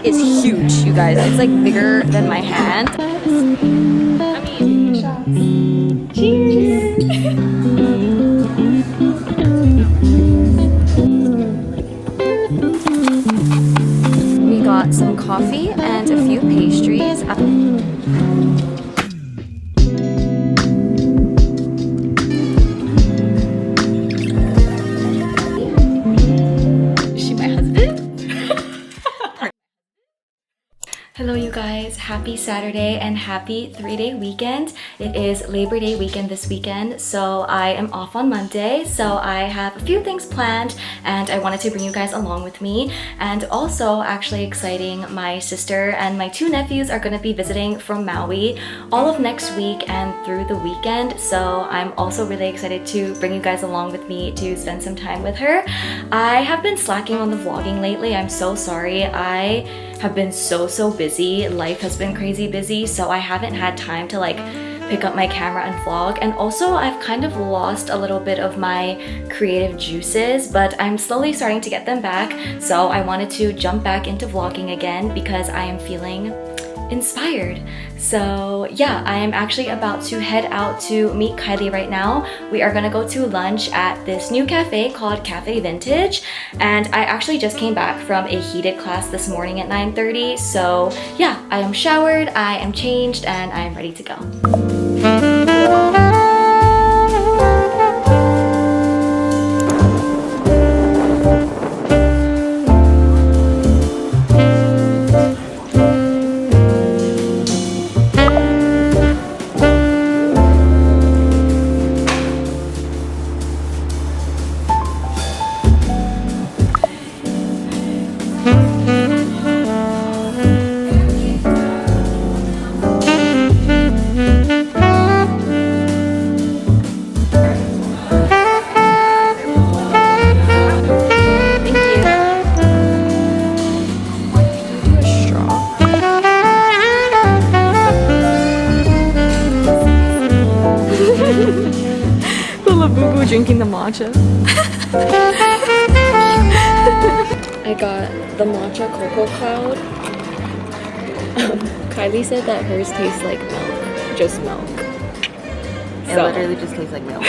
is huge, you guys. It's like bigger than my hand. I mean, cheers! We got some coffee and a few pastries. Hello you guys, happy Saturday and happy 3-day weekend. It is Labor Day weekend this weekend, so I am off on Monday. So I have a few things planned and I wanted to bring you guys along with me. And also, actually exciting, my sister and my 2 nephews are gonna be visiting from Maui all of next week and through the weekend. So I'm also really excited to bring you guys along with me to spend some time with her. I have been slacking on the vlogging lately, I'm so sorry. I have been so busy. Life has been crazy busy, so I haven't had time to like pick up my camera and vlog. And also I've kind of lost a little bit of my creative juices, but I'm slowly starting to get them back. So I wanted to jump back into vlogging again because I am feeling inspired. So yeah, I am actually about to head out to meet Kylie right now. We are gonna go to lunch at this new cafe called Cafe Vintage, and I actually just came back from a heated class this morning at 9:30. So yeah, I am showered, I am changed, and I am ready to go. Drinking the matcha. I got the matcha cocoa cloud. Kylie said that hers tastes like milk, just milk. It literally just tastes like milk.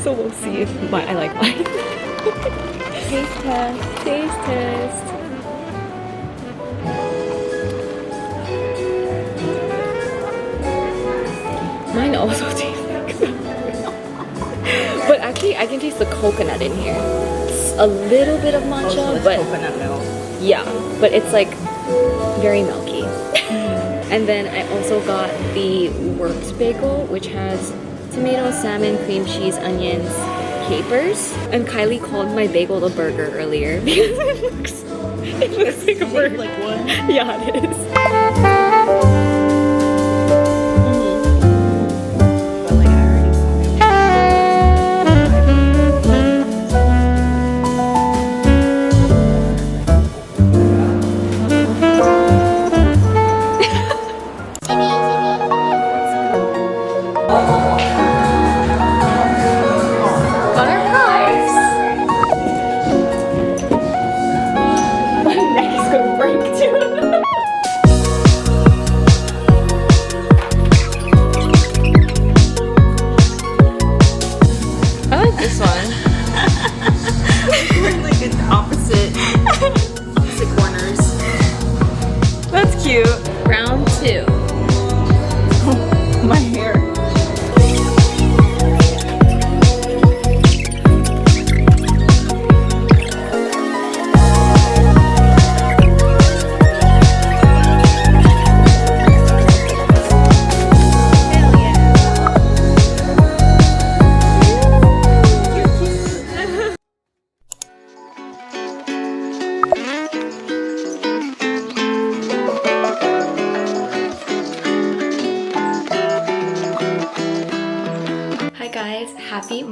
So we'll see if I like mine. Taste test, taste test. Mine also tastes like milk. But actually, I can taste the coconut in here. It's a little bit of matcha, so but coconut milk. Yeah, but it's like very milky. And then I also got the works bagel, which has tomato, salmon, cream cheese, onions, capers. And Kylie called my bagel a burger earlier because it looks like a burger. Like one? Yeah, it is. That's cute. Round 2. My hair.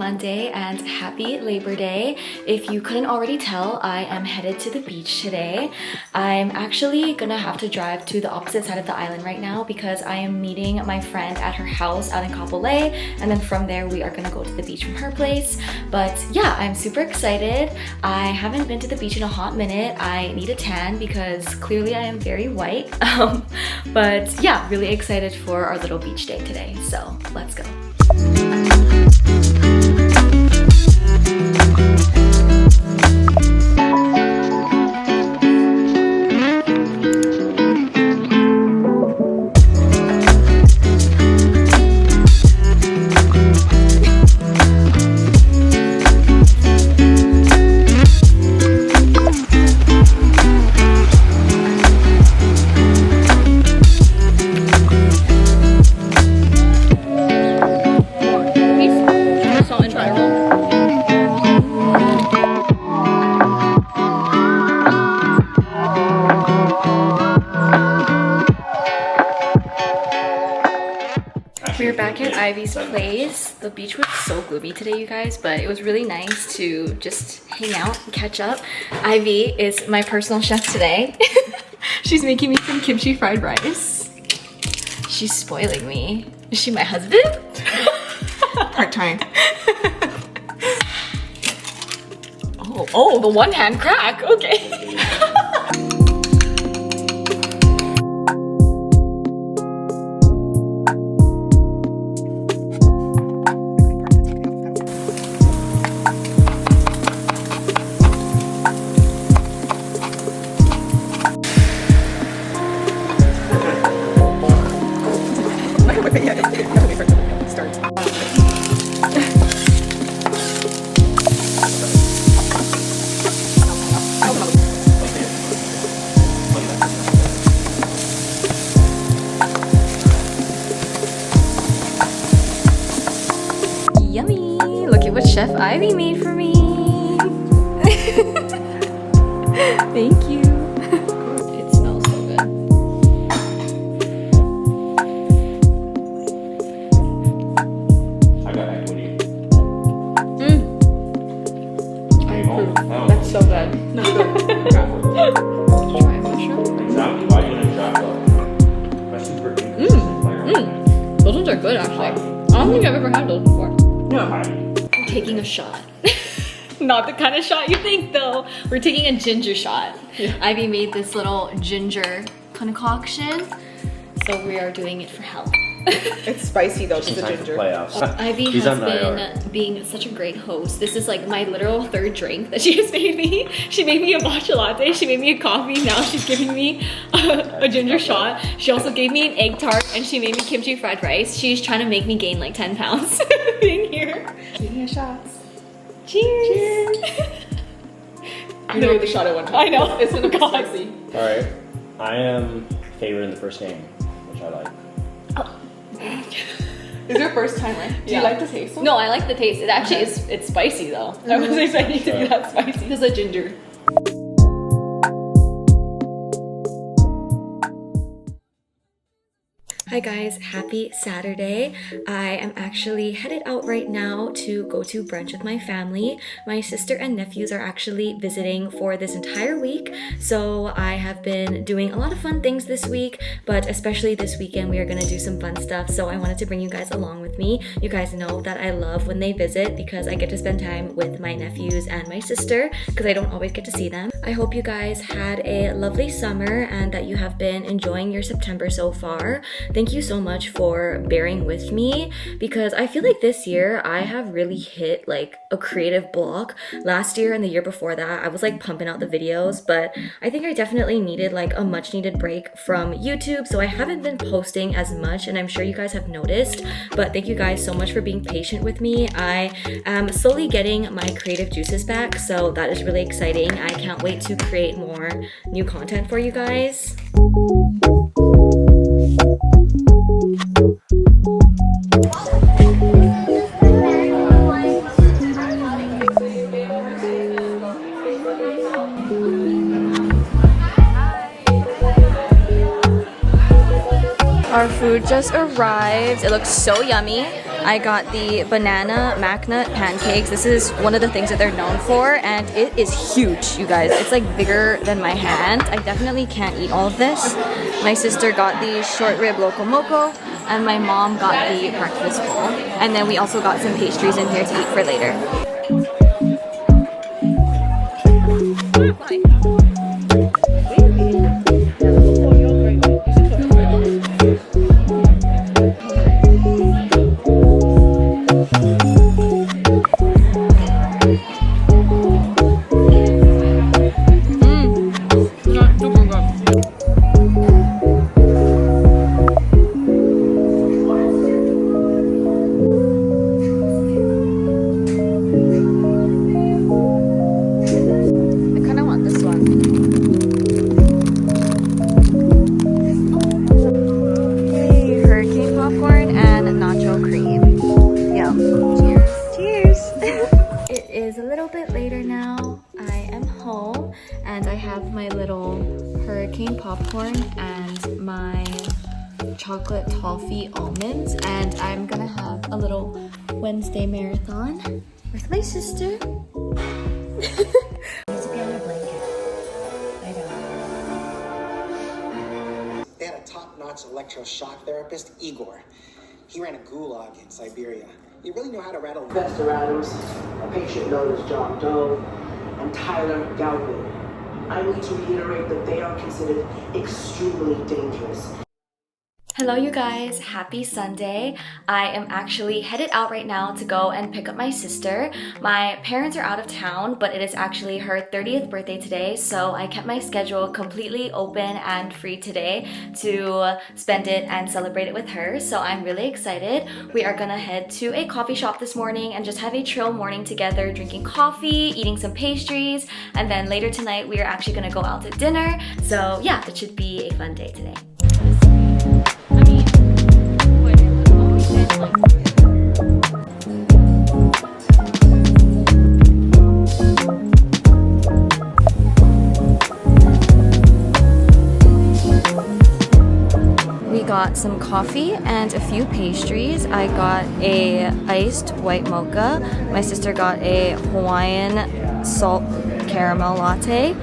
Monday and happy Labor Day. If you couldn't already tell, I am headed to the beach today. I'm actually gonna have to drive to the opposite side of the island right now because I am meeting my friend at her house out in Kapolei, and then from there we are gonna go to the beach from her place. But yeah, I'm super excited. I haven't been to the beach in a hot minute. I need a tan because clearly I am very white. But yeah, really excited for our little beach day today. So let's go. We're back at Ivy's place. The beach was so gloomy today, you guys, but it was really nice to just hang out and catch up. Ivy is my personal chef today. She's making me some kimchi fried rice. She's spoiling me. Is she my husband? Part-time. Oh, the one hand crack, okay. Yummy! Look at what Chef Ivy made for me. Thank you. It smells so good. I got equity. That's so good. Try mushroom? Exactly. Why do you want to try though? My super inconsistent player. Those ones are good actually. I don't think I've ever had those before. No. I'm taking a shot. Not the kind of shot you think though. We're taking a ginger shot. Yeah. Ivy made this little ginger concoction. So we are doing it for health. It's spicy though, because the ginger. Ivy has been being such a great host. This is like my literal third drink that she has made me. She made me a matcha latte, she made me a coffee, now she's giving me a ginger shot. She also gave me an egg tart and she made me kimchi fried rice. She's trying to make me gain like 10 pounds being here. Give me a shot. Cheers! Cheers! You know the shot at one time. I know. It's gonna be spicy. Alright. I am favoring the first game, which I like. Is your first time, right? Do you like the taste? No, I like the taste. It actually is, it's spicy though. I wasn't expecting it to be that spicy. Because of ginger. Hi guys, happy Saturday. I am actually headed out right now to go to brunch with my family. My sister and nephews are actually visiting for this entire week, so I have been doing a lot of fun things this week, but especially this weekend we are gonna do some fun stuff, so I wanted to bring you guys along with me. You guys know that I love when they visit because I get to spend time with my nephews and my sister because I don't always get to see them. I hope you guys had a lovely summer and that you have been enjoying your September so far. Thank you so much for bearing with me because I feel like this year I have really hit like a creative block. Last year and the year before that, I was like pumping out the videos, but I think I definitely needed like a much needed break from YouTube, so I haven't been posting as much and I'm sure you guys have noticed, but thank you guys so much for being patient with me. I am slowly getting my creative juices back, so that is really exciting. I can't wait to create more new content for you guys. Our food just arrived. It looks so yummy. I got the banana macnut pancakes. This is one of the things that they're known for, and it is huge, you guys. It's like bigger than my hand. I definitely can't eat all of this. My sister got the short rib loco moco, and my mom got the breakfast bowl. And then we also got some pastries in here to eat for later. Popcorn and my chocolate toffee almonds, and I'm gonna have a little Wednesday marathon with my sister. They had a top-notch electroshock therapist, Igor. He ran a gulag in Siberia. He really knew how to rattle Professor Adams, a patient known as John Doe, and Tyler Galvin. I need to reiterate that they are considered extremely dangerous. Hello you guys, happy Sunday. I am actually headed out right now to go and pick up my sister. My parents are out of town, but it is actually her 30th birthday today, so I kept my schedule completely open and free today to spend it and celebrate it with her, so I'm really excited. We are gonna head to a coffee shop this morning and just have a chill morning together, drinking coffee, eating some pastries, and then later tonight we are actually gonna go out to dinner. So yeah, it should be a fun day today. We got some coffee and a few pastries. I got a iced white mocha. My sister got a Hawaiian salt caramel latte.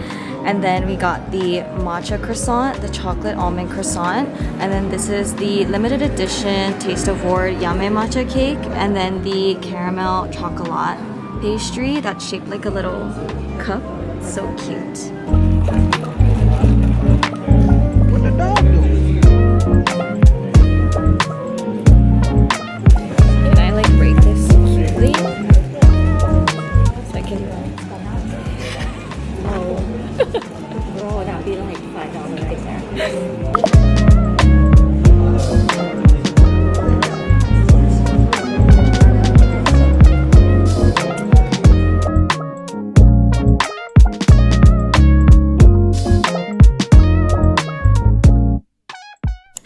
And then we got the matcha croissant, the chocolate almond croissant. And then this is the limited edition Taste of Ward Yame matcha cake. And then the caramel chocolate pastry that's shaped like a little cup. So cute. What the dog do? Can I like break this cutely? So I can... Oh, that'd be like $5 right there.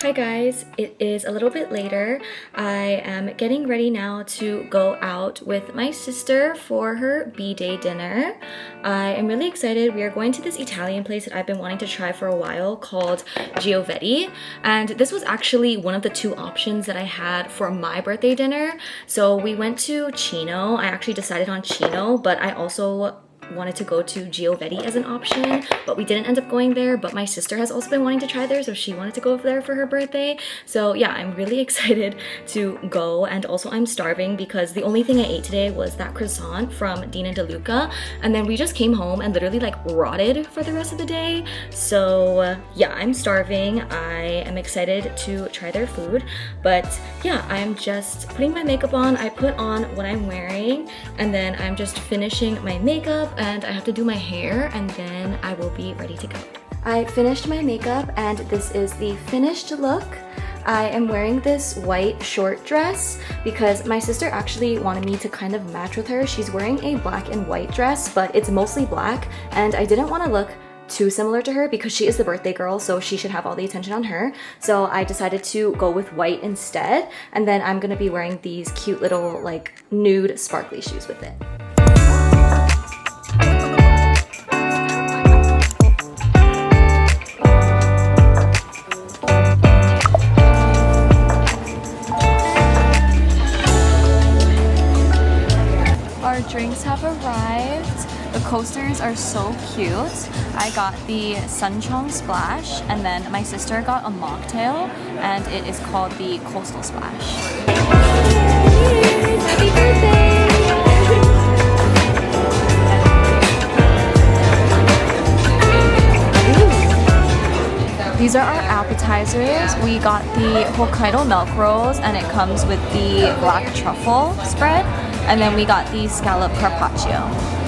Hi guys, it is a little bit later. I am getting ready now to go out with my sister for her B-Day dinner. I am really excited. We are going to this Italian place that I've been wanting to try for a while called Giovetti, and this was actually one of the two options that I had for my birthday dinner. So we went to Chino. I actually decided on Chino, but I also wanted to go to Giovetti as an option, but we didn't end up going there. But my sister has also been wanting to try there, so she wanted to go there for her birthday. So yeah, I'm really excited to go, and also I'm starving because the only thing I ate today was that croissant from Dean and DeLuca, and then we just came home and literally like rotted for the rest of the day. So yeah, I'm starving. I am excited to try their food, but yeah, I'm just putting my makeup on. I put on what I'm wearing, and then I'm just finishing my makeup, and I have to do my hair, and then I will be ready to go. I finished my makeup, and this is the finished look. I am wearing this white short dress because my sister actually wanted me to kind of match with her. She's wearing a black and white dress, but it's mostly black, and I didn't want to look too similar to her because she is the birthday girl, so she should have all the attention on her. So I decided to go with white instead, and then I'm gonna be wearing these cute little like nude sparkly shoes with it. drinks have arrived. The coasters are so cute. I got the Suncheong Splash, and then my sister got a mocktail, and it is called the Coastal Splash. Happy birthday! These are our appetizers. We got the Hokkaido milk rolls, and it comes with the black truffle spread. And then we got the scallop carpaccio.